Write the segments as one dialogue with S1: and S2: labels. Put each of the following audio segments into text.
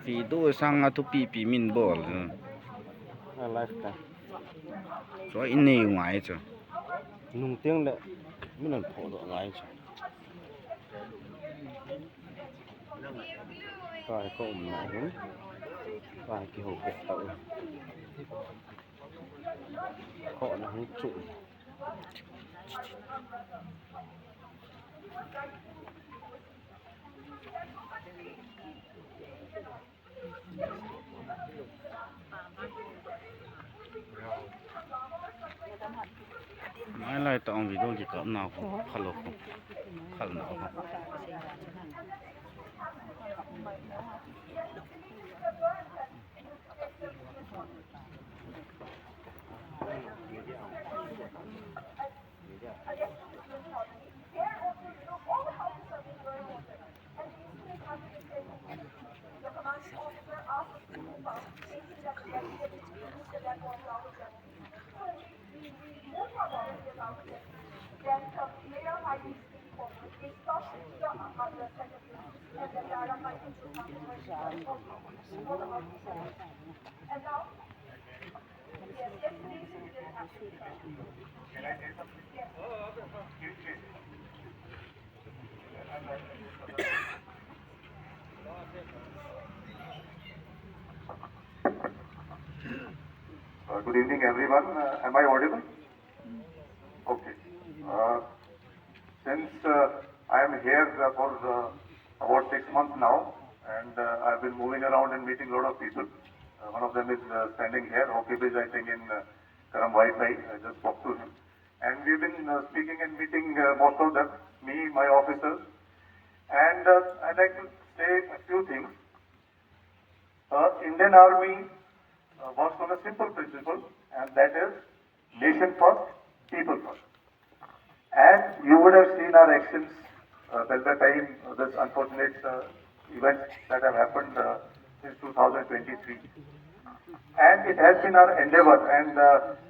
S1: Vì đôi sang thu pi min bol.
S2: Lifetime.
S1: Cho in này ngoài chứ.
S2: Nung tiếng lệ, mình làm phổ độ ngay chứ. Coi có ủng lại hướng. Vài cái hộp kẹt tậu. Họ nó hướng trụ.
S1: Mai lại tao vì đôi cái cỡ nào không khăn lộc không khăn nào không.
S3: Good evening, everyone. Am I audible? Okay. Since I am here for about 6 months now, and I've been moving around and meeting a lot of people. One of them is standing here, Okib is I think in Karam Wi-Fi. I just spoke to him. And we've been speaking and meeting most of them, me, my officers. And I'd like to say a few things. Indian Army works on a simple principle, and that is nation first, people first. And you would have seen our actions till the time this unfortunate events that have happened since 2023. And it has been our endeavor, and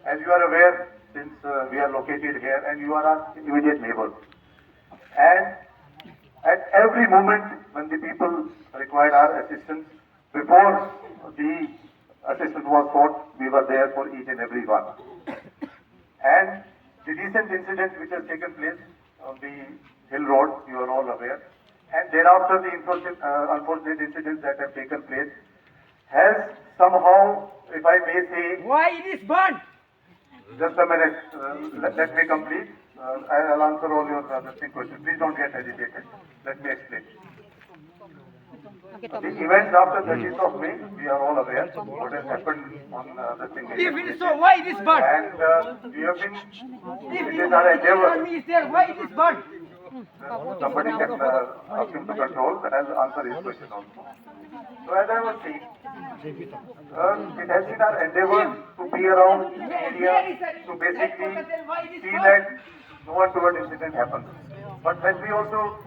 S3: as you are aware, since we are located here and you are our immediate neighbors. And at every moment when the people required our assistance, before the assistance was sought, we were there for each and every one. And the recent incident which has taken place on the Hill Road, you are all aware, and thereafter the unfortunate incidents that have taken place has somehow, if I may say...
S4: Why it is burned?
S3: Just a minute, let me complete. I'll answer all your questions. Please don't get agitated. Let me explain. The events after 30th of May, we are all aware what has happened on the thing.
S4: If it is so, why it is burned?
S3: And we have been,
S4: If
S3: it is our endeavor.
S4: army is there, why it is burned?
S3: Somebody can ask him to control, and I'll answer his question also. So as I was saying, it has been our endeavor to be around the area to basically see that no untoward incident happens. But when we also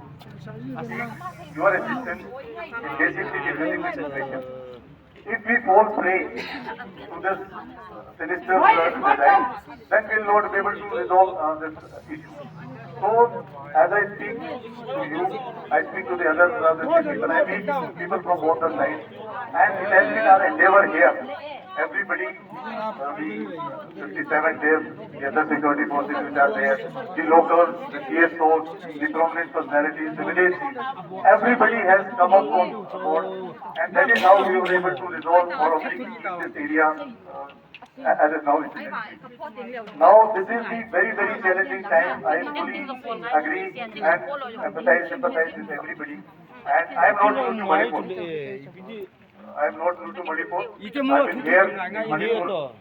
S3: seek your assistance in basically dealing with the situation, if we fall prey to this sinister design, then we will not be able to resolve this issue. So, as I speak to you, I speak to the other people, I meet people from both the sides, and it has been our endeavor here. Everybody, the 57 there, the other security forces which are there, the locals, the CSOs, the prominent personalities, the village chiefs, everybody has come up on board, and that is how we were able to resolve all of this area as it now is. Now, this is the very, very challenging time. I fully agree and sympathize with everybody. And I am not new to Manipur. I am not new to Manipur. I have been here in Manipur